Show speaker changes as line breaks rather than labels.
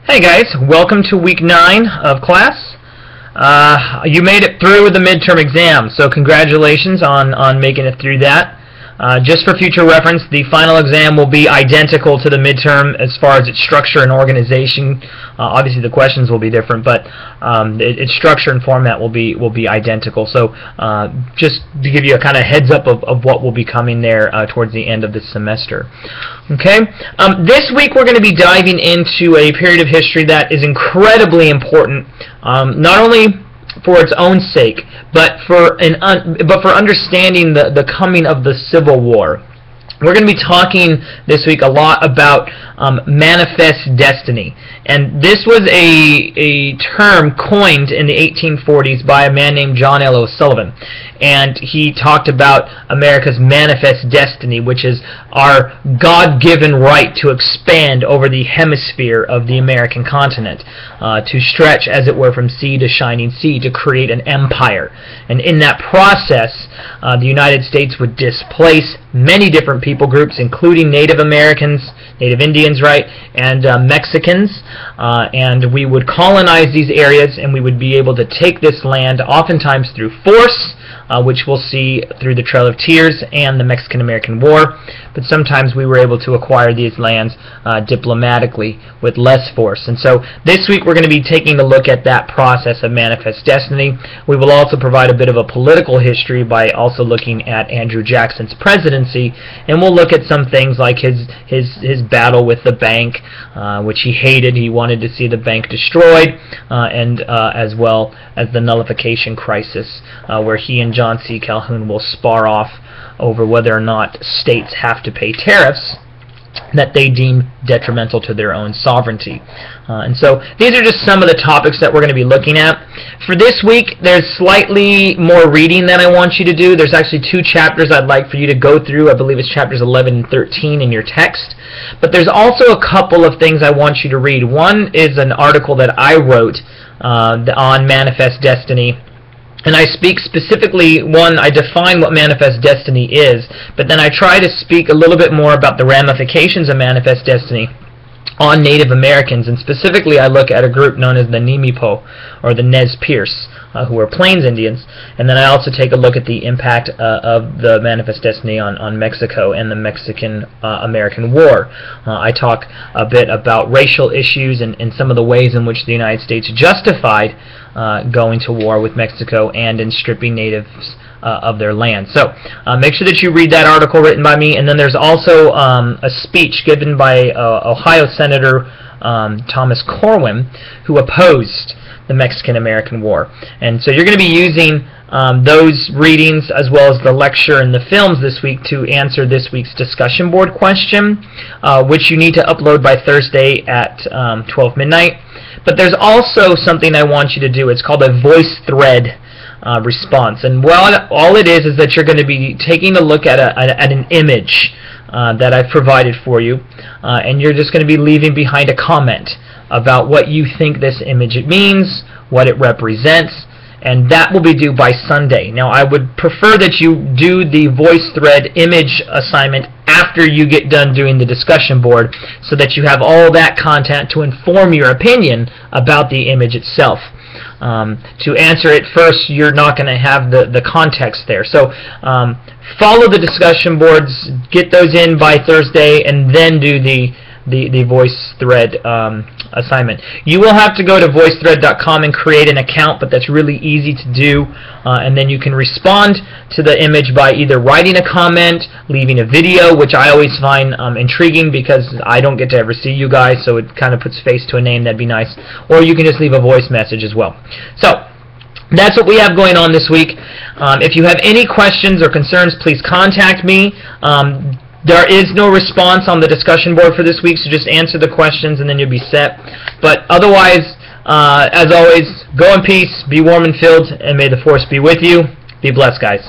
Hey guys, welcome to week 9 of class. You made it through the midterm exam, so congratulations on making it through that. Just for future reference, the final exam will be identical to the midterm as far as its structure and organization. Obviously the questions will be different, but its structure and format will be identical. So just to give you a kind of heads up of what will be coming there towards the end of this semester. Okay, this week we're going to be diving into a period of history that is incredibly important, not only for its own sake, but for understanding the coming of the Civil War. We're going to be talking this week a lot about manifest destiny, and this was a term coined in the 1840s by a man named John L. O'Sullivan, and he talked about America's manifest destiny, which is our God-given right to expand over the hemisphere of the American continent, to stretch, as it were, from sea to shining sea, to create an empire. And in that process, the United States would displace many different people groups, including Native Americans, Native Indians, right, and Mexicans, and we would colonize these areas, and we would be able to take this land, oftentimes through force, which we'll see through the Trail of Tears and the Mexican-American War, but sometimes we were able to acquire these lands diplomatically with less force. And so this week we're going to be taking a look at that process of manifest destiny. We will also provide a bit of a political history by also looking at Andrew Jackson's presidency, and we'll look at some things like his battle with the bank, which he hated. He wanted to see the bank destroyed, and as well as the nullification crisis, where he and John C. Calhoun will spar off over whether or not states have to pay tariffs that they deem detrimental to their own sovereignty. And so these are just some of the topics that we're going to be looking at. For this week, there's slightly more reading that I want you to do. There's actually 2 chapters I'd like for you to go through. I believe it's chapters 11 and 13 in your text. But there's also a couple of things I want you to read. One is an article that I wrote on manifest destiny. And I speak specifically, I define what manifest destiny is, but then I try to speak a little bit more about the ramifications of manifest destiny on Native Americans, and specifically I look at a group known as the Nimipo, or the Nez Perce, who are Plains Indians, and then I also take a look at the impact of the manifest destiny on Mexico and the Mexican-American War. I talk a bit about racial issues and some of the ways in which the United States justified going to war with Mexico and in stripping natives of their land. So make sure that you read that article written by me, and then there's also a speech given by Ohio Senator Thomas Corwin, who opposed the Mexican-American War. And so you're going to be using those readings as well as the lecture and the films this week to answer this week's discussion board question, which you need to upload by Thursday at 12 midnight. But there's also something I want you to do. It's called a voice thread response. And all it is that you're going to be taking a look at an image that I've provided for you, and you're just going to be leaving behind a comment about what you think this image means, what it represents, and that will be due by Sunday. Now, I would prefer that you do the voice thread image assignment after you get done doing the discussion board, so that you have all that content to inform your opinion about the image itself. To answer it first, you're not going to have the context there. So follow the discussion boards, get those in by Thursday, and then do the voice thread assignment. You will have to go to voicethread.com and create an account, but that's really easy to do, and then you can respond to the image by either writing a comment, leaving a video, which I always find intriguing because I don't get to ever see you guys, so it kind of puts face to a name. That'd be nice. Or you can just leave a voice message as well. So that's what we have going on this week. If you have any questions or concerns, please contact me. There is no response on the discussion board for this week, so just answer the questions and then you'll be set. But otherwise, as always, go in peace, be warm and filled, and may the Force be with you. Be blessed, guys.